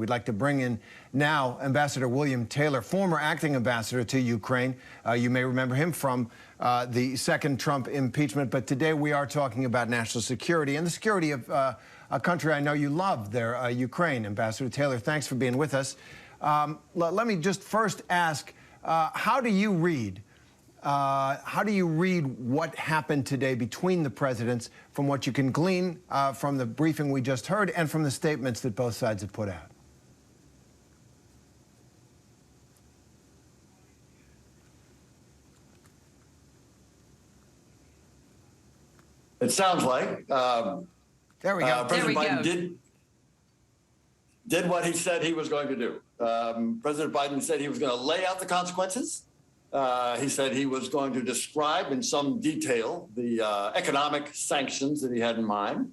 We'd like to bring in now Ambassador William Taylor, former acting ambassador to Ukraine. You may remember him from the second Trump impeachment, but today we are talking about national security and the security of a country I know you love there, Ukraine. Ambassador Taylor, thanks for being with us. Let me just first ask, how do you read what happened today between the presidents from what you can glean from the briefing we just heard and from the statements that both sides have put out? It sounds like there we go. President Biden did what he said he was going to do. President Biden said he was going to lay out the consequences. He said he was going to describe in some detail the economic sanctions that he had in mind.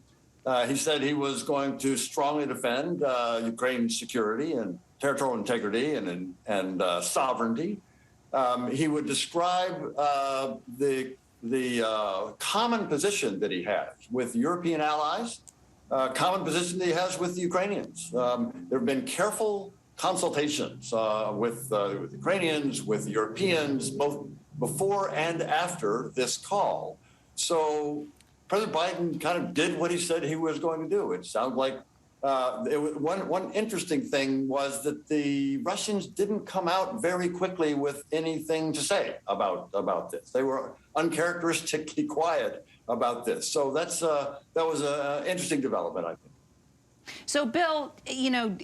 He said he was going to strongly defend Ukraine's security and territorial integrity and sovereignty. He would describe the common position that he has with European allies, common position that he has with the Ukrainians. There have been careful consultations with Ukrainians, with Europeans, both before and after this call. So President Biden kind of did what he said he was going to do. It sounds like one interesting thing was that the Russians didn't come out very quickly with anything to say about this. They were uncharacteristically quiet about this. So that was an interesting development, I think. So, Bill, you know,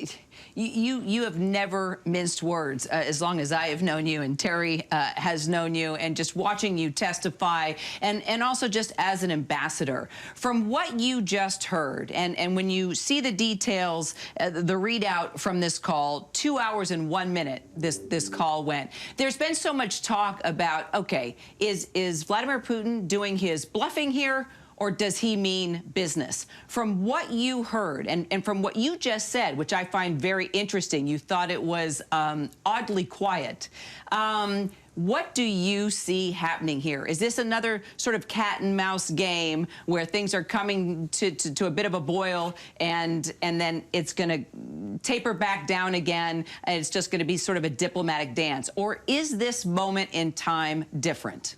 you have never minced words as long as I have known you and Terry has known you, and just watching you testify and also just as an ambassador. From what you just heard and when you see the details, the readout from this call, 2 hours and 1 minute this call went. There's been so much talk about, okay, is Vladimir Putin doing his bluffing here? Or does he mean business? From what you heard and from what you just said, which I find very interesting, you thought it was oddly quiet. What do you see happening here? Is this another sort of cat and mouse game where things are coming to a bit of a boil and then it's going to taper back down again and it's just going to be sort of a diplomatic dance? Or is this moment in time different?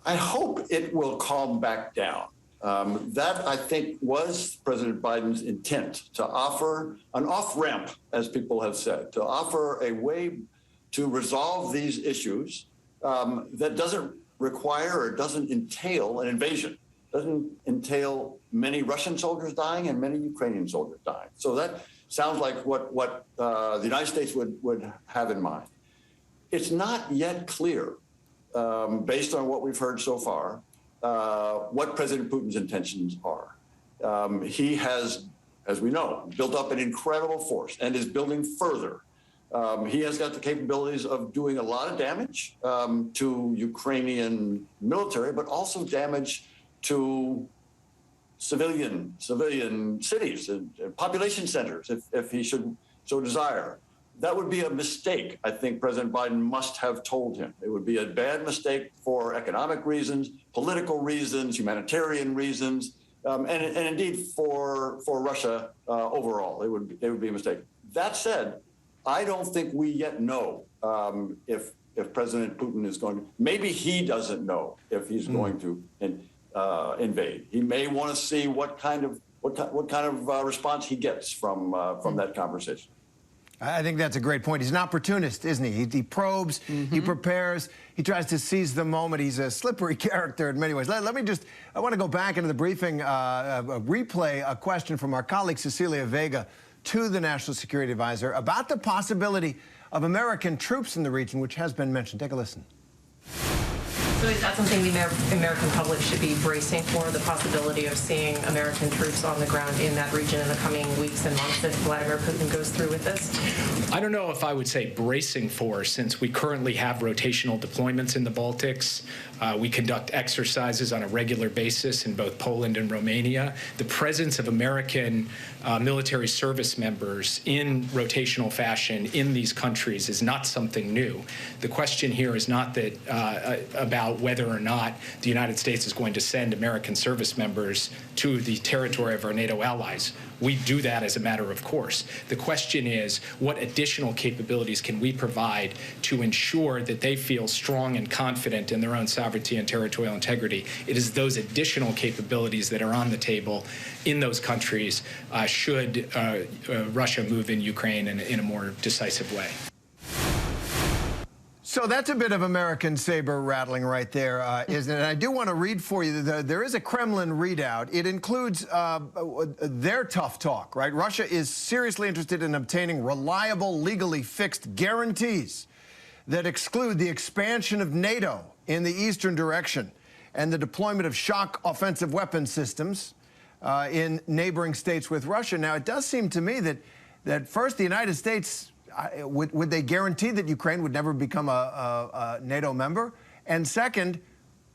I hope it will calm back down. That, I think, was President Biden's intent, to offer an off-ramp, as people have said, to offer a way to resolve these issues that doesn't require or doesn't entail an invasion, doesn't entail many Russian soldiers dying and many Ukrainian soldiers dying. So that sounds like what the United States would have in mind. It's not yet clear, based on what we've heard so far, what President Putin's intentions are. He has, as we know, built up an incredible force and is building further. He has got the capabilities of doing a lot of damage to Ukrainian military, but also damage to civilian cities and population centers, if he should so desire. That would be a mistake, I think President Biden must have told him. It would be a bad mistake for economic reasons, political reasons, humanitarian reasons, and indeed for Russia overall. It would be a mistake. That said, I don't think we yet know if President Putin is going to. Maybe he doesn't know if he's going to invade. He may want to see what kind of response he gets from that conversation. I think that's a great point. He's an opportunist, isn't he? He probes, he prepares, he tries to seize the moment. He's a slippery character in many ways. Let me just, I want to go back into the briefing, replay a question from our colleague Cecilia Vega to the National Security Advisor about the possibility of American troops in the region, which has been mentioned. Take a listen. So is that something the American public should be bracing for, the possibility of seeing American troops on the ground in that region in the coming weeks and months if Vladimir Putin goes through with this? I don't know if I would say bracing for, since we currently have rotational deployments in the Baltics. We conduct exercises on a regular basis in both Poland and Romania. The presence of American military service members in rotational fashion in these countries is not something new. The question here is not that about about whether or not the United States is going to send American service members to the territory of our NATO allies. We do that as a matter of course. The question is, what additional capabilities can we provide to ensure that they feel strong and confident in their own sovereignty and territorial integrity? It is those additional capabilities that are on the table in those countries should Russia move in Ukraine in a more decisive way. So that's a bit of American saber rattling right there, isn't it? And I do want to read for you. There is a Kremlin readout. It includes their tough talk, right? Russia is seriously interested in obtaining reliable, legally fixed guarantees that exclude the expansion of NATO in the eastern direction and the deployment of shock offensive weapon systems in neighboring states with Russia. Now, it does seem to me that first, the United States, would they guarantee that Ukraine would never become a NATO member? And second,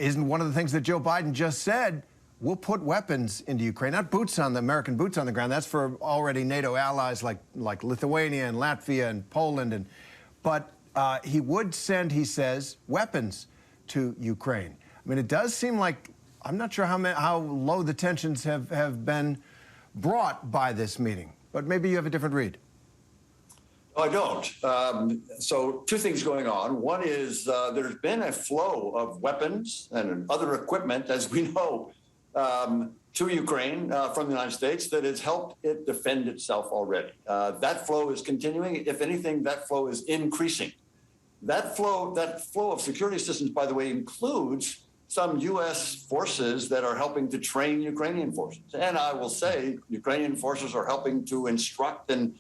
isn't one of the things that Joe Biden just said, we'll put weapons into Ukraine, not boots on the American boots on the ground. That's for already NATO allies like Lithuania and Latvia and Poland. But he would send, he says, weapons to Ukraine. I mean, it does seem like, I'm not sure how low the tensions have been brought by this meeting, but maybe you have a different read. I don't. So two things going on. One is there's been a flow of weapons and other equipment, as we know, to Ukraine from the United States that has helped it defend itself already. That flow is continuing. If anything, that flow is increasing. That flow of security assistance, by the way, includes some U.S. forces that are helping to train Ukrainian forces. And I will say Ukrainian forces are helping to instruct and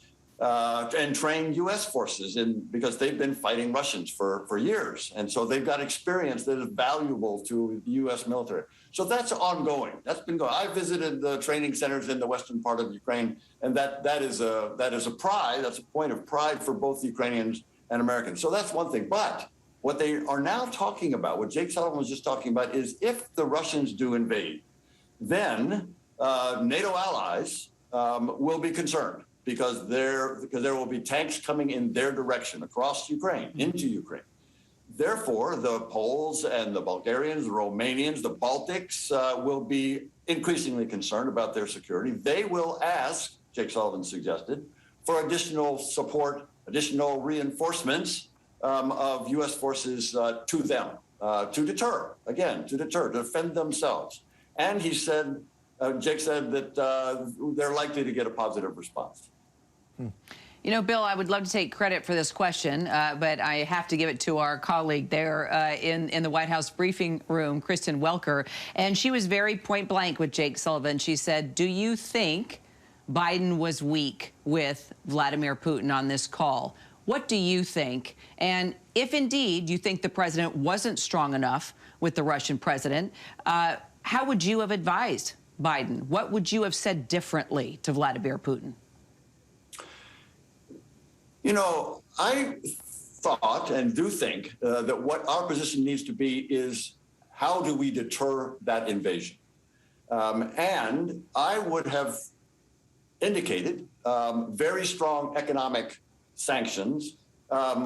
train U.S. forces because they've been fighting Russians for years. And so they've got experience that is valuable to the U.S. military. So that's ongoing. That's been going. I visited the training centers in the western part of Ukraine, and that is a pride. That's a point of pride for both Ukrainians and Americans. So that's one thing. But what they are now talking about, what Jake Sullivan was just talking about, is if the Russians do invade, then NATO allies will be concerned. Because there will be tanks coming in their direction across Ukraine, into Ukraine. Therefore, the Poles and the Bulgarians, the Romanians, the Baltics will be increasingly concerned about their security. They will ask, Jake Sullivan suggested, for additional support, additional reinforcements of U.S. forces to them, to deter, to defend themselves. And he said, Jake said that they're likely to get a positive response. You know, Bill, I would love to take credit for this question, but I have to give it to our colleague there in the White House briefing room, Kristen Welker, and she was very point blank with Jake Sullivan. She said, do you think Biden was weak with Vladimir Putin on this call? What do you think? And if indeed you think the president wasn't strong enough with the Russian president, how would you have advised Biden? What would you have said differently to Vladimir Putin? You know, I thought and do think that what our position needs to be is how do we deter that invasion? And I would have indicated very strong economic sanctions,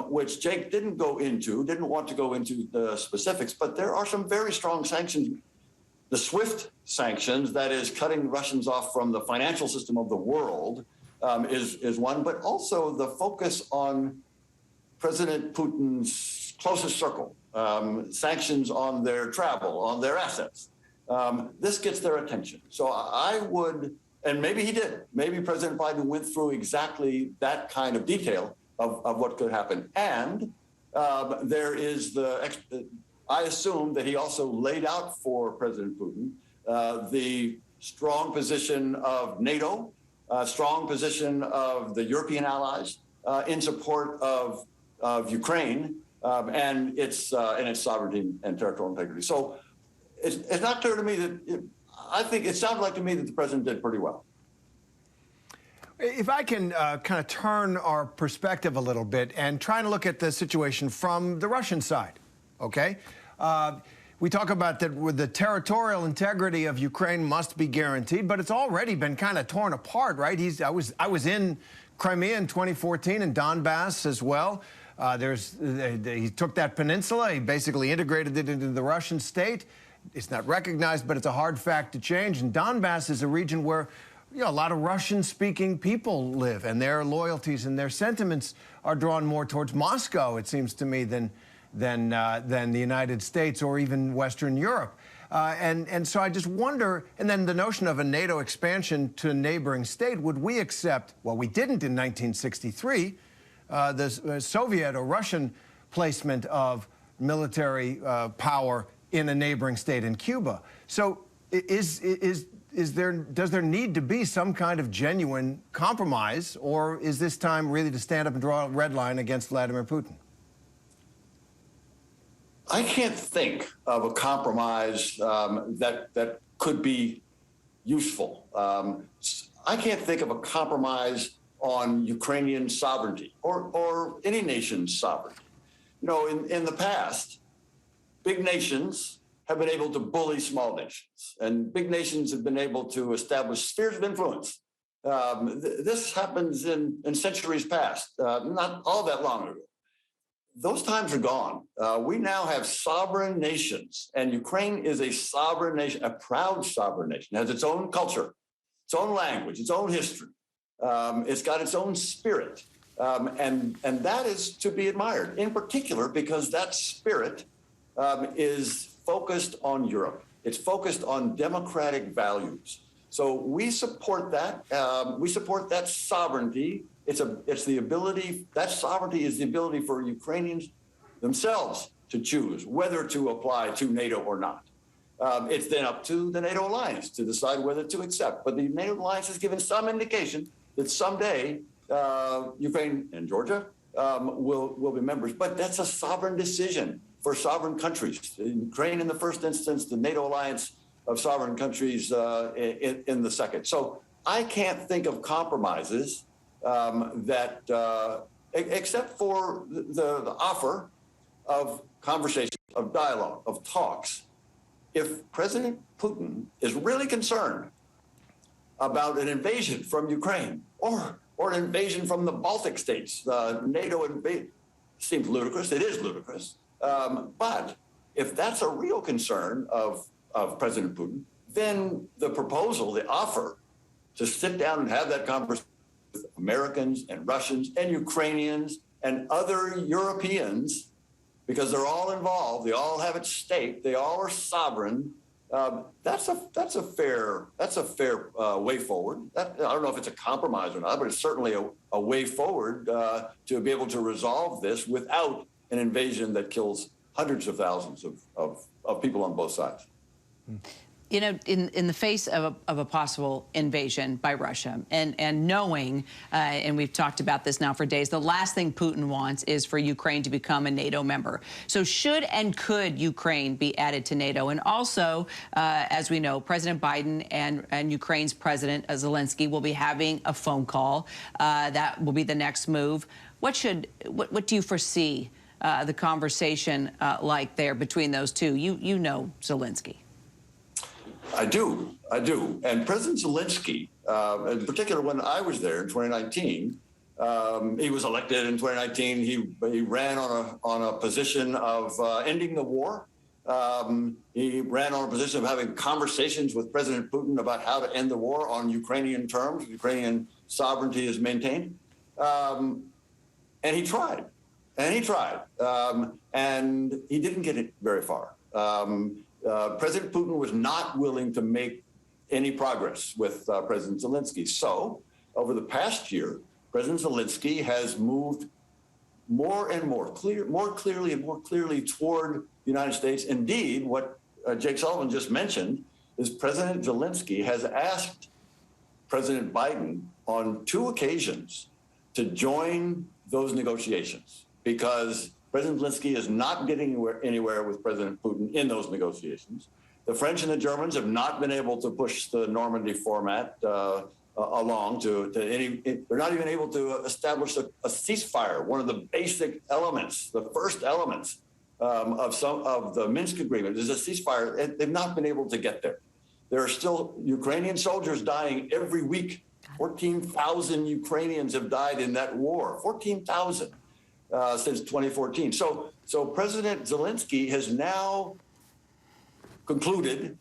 which Jake didn't want to go into the specifics, but there are some very strong sanctions. The SWIFT sanctions, that is cutting Russians off from the financial system of the world, is one, but also the focus on President Putin's closest circle, sanctions on their travel, on their assets. This gets their attention. So I would, and maybe he did, maybe President Biden went through exactly that kind of detail of what could happen. And there is I assume that he also laid out for President Putin the strong position of NATO, strong position of the European allies in support of Ukraine and its sovereignty and territorial integrity. So it's not clear to me that I think it sounded like to me that the president did pretty well. If I can kind of turn our perspective a little bit and try to look at the situation from the Russian side, okay? We talk about that with the territorial integrity of Ukraine must be guaranteed, but it's already been kind of torn apart, right? I was in Crimea in 2014 and Donbass as well. He took that peninsula, he basically integrated it into the Russian state. It's not recognized, but it's a hard fact to change. And Donbass is a region where a lot of Russian-speaking people live, and their loyalties and their sentiments are drawn more towards Moscow, it seems to me, than the United States or even Western Europe. And so I just wonder, and then the notion of a NATO expansion to a neighboring state, would we accept, well, we didn't in 1963, the Soviet or Russian placement of military power in a neighboring state in Cuba. So does there need to be some kind of genuine compromise, or is this time really to stand up and draw a red line against Vladimir Putin? I can't think of a compromise that could be useful. I can't think of a compromise on Ukrainian sovereignty or any nation's sovereignty. In the past, big nations have been able to bully small nations, and big nations have been able to establish spheres of influence. This happens in centuries past, not all that long ago. Those times are gone. We now have sovereign nations, and Ukraine is a sovereign nation, a proud sovereign nation. It has its own culture, its own language, its own history. It's got its own spirit, and that is to be admired, in particular because that spirit is focused on Europe. It's focused on democratic values. So we support that. We support that sovereignty. It's the ability, that sovereignty is the ability for Ukrainians themselves to choose whether to apply to NATO or not. It's then up to the NATO alliance to decide whether to accept. But the NATO alliance has given some indication that someday Ukraine and Georgia will be members. But that's a sovereign decision for sovereign countries. Ukraine in the first instance, the NATO alliance of sovereign countries in the second. So I can't think of compromises except for the offer of conversation, of dialogue, of talks. If President Putin is really concerned about an invasion from Ukraine or an invasion from the Baltic states, NATO invasion seems ludicrous. It is ludicrous. But if that's a real concern of President Putin, then the proposal, the offer to sit down and have that conversation with Americans and Russians and Ukrainians and other Europeans, because they're all involved, they all have at stake, they all are sovereign. That's a fair way forward. I don't know if it's a compromise or not, but it's certainly a way forward to be able to resolve this without an invasion that kills hundreds of thousands of people on both sides. In the face of a possible invasion by Russia, and knowing, and we've talked about this now for days, the last thing Putin wants is for Ukraine to become a NATO member. So should and could Ukraine be added to NATO? And also, as we know, President Biden and Ukraine's President Zelensky will be having a phone call. That will be the next move. What do you foresee the conversation like there between those two? You know Zelensky. I do. And President Zelensky, in particular, when I was there in 2019, he was elected in 2019. He ran on a position of ending the war. He ran on a position of having conversations with President Putin about how to end the war on Ukrainian terms. Ukrainian sovereignty is maintained. And he tried. And he didn't get it very far. President Putin was not willing to make any progress with President Zelensky. So over the past year, President Zelensky has moved more and more clearly toward the United States. Indeed, what Jake Sullivan just mentioned is President Zelensky has asked President Biden on 2 occasions to join those negotiations, because President Zelensky is not getting anywhere with President Putin in those negotiations. The French and the Germans have not been able to push the Normandy format along to any. They're not even able to establish a ceasefire. One of the basic elements, the first elements of the Minsk agreement is a ceasefire. They've not been able to get there. There are still Ukrainian soldiers dying every week. 14,000 Ukrainians have died in that war. 14,000. since 2014. So President Zelensky has now concluded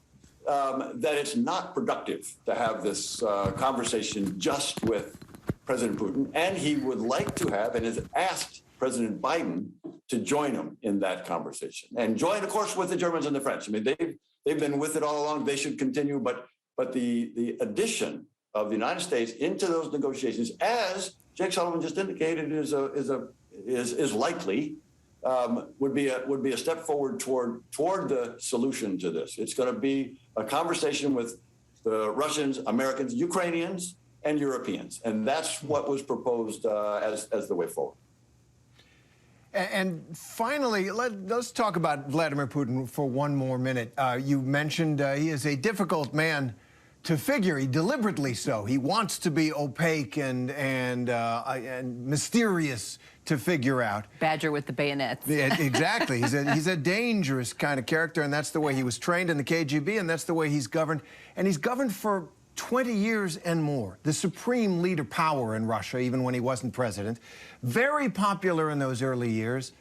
that it's not productive to have this conversation just with President Putin, and he would like to have and has asked President Biden to join him in that conversation, and join, of course, with the Germans and the French. I mean, they've been with it all along. They should continue, but the addition of the United States into those negotiations, as Jake Sullivan just indicated, is likely. Would be a step forward toward the solution to this. It's going to be a conversation with the Russians, Americans, Ukrainians, and Europeans, and that's what was proposed as the way forward. And finally, let's talk about Vladimir Putin for one more minute. You mentioned he is a difficult man to figure, deliberately so. He wants to be opaque and mysterious to figure out. Badger with the bayonets. Yeah, exactly. He's a dangerous kind of character, and that's the way he was trained in the KGB, and that's the way he's governed. And he's governed for 20 years and more. The supreme leader power in Russia, even when he wasn't president. Very popular in those early years.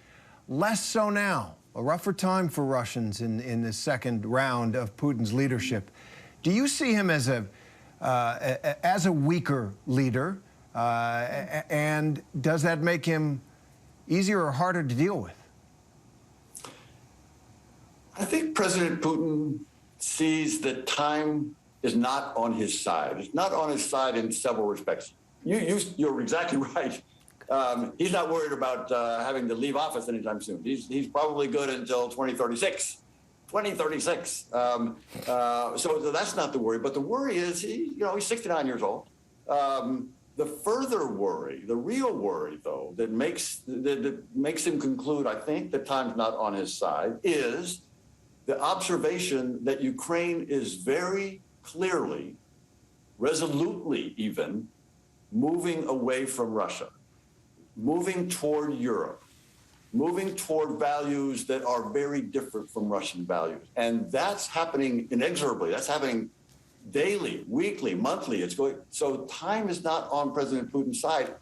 Less so now. A rougher time for Russians in the second round of Putin's leadership. Do you see him as a weaker leader? And does that make him easier or harder to deal with? I think President Putin sees that time is not on his side. It's not on his side in several respects. You're exactly right. He's not worried about having to leave office anytime soon. He's probably good until 2036. 2036. So that's not the worry. But the worry is, he's 69 years old. The further worry, the real worry, though, that makes him conclude, I think, that time's not on his side, is the observation that Ukraine is very clearly, resolutely even, moving away from Russia, moving toward Europe, moving toward values that are very different from Russian values. And that's happening inexorably. That's happening daily, weekly, monthly. So time is not on President Putin's side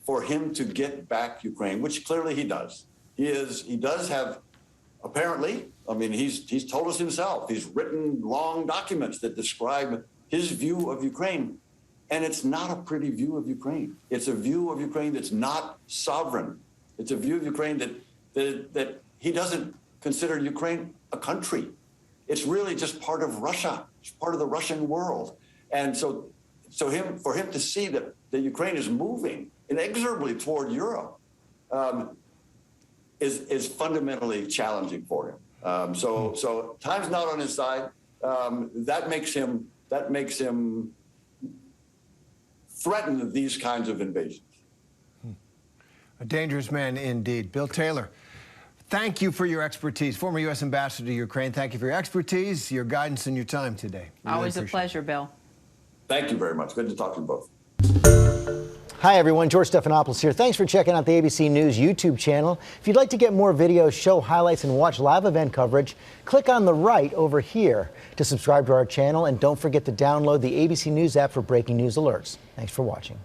for him to get back Ukraine, which clearly he does. He does have, apparently, I mean, he's told us himself, he's written long documents that describe his view of Ukraine. And it's not a pretty view of Ukraine. It's a view of Ukraine that's not sovereign. It's a view of Ukraine that he doesn't consider Ukraine a country. It's really just part of Russia. It's part of the Russian world. And so for him to see that Ukraine is moving inexorably toward Europe is fundamentally challenging for him. So time's not on his side. That makes him threaten these kinds of invasions. A dangerous man indeed. Bill Taylor, thank you for your expertise. Former U.S. Ambassador to Ukraine, thank you for your expertise, your guidance, and your time today. Always a pleasure, Bill. Thank you very much. Good to talk to you both. Hi, everyone. George Stephanopoulos here. Thanks for checking out the ABC News YouTube channel. If you'd like to get more videos, show highlights, and watch live event coverage, click on the right over here to subscribe to our channel. And don't forget to download the ABC News app for breaking news alerts. Thanks for watching.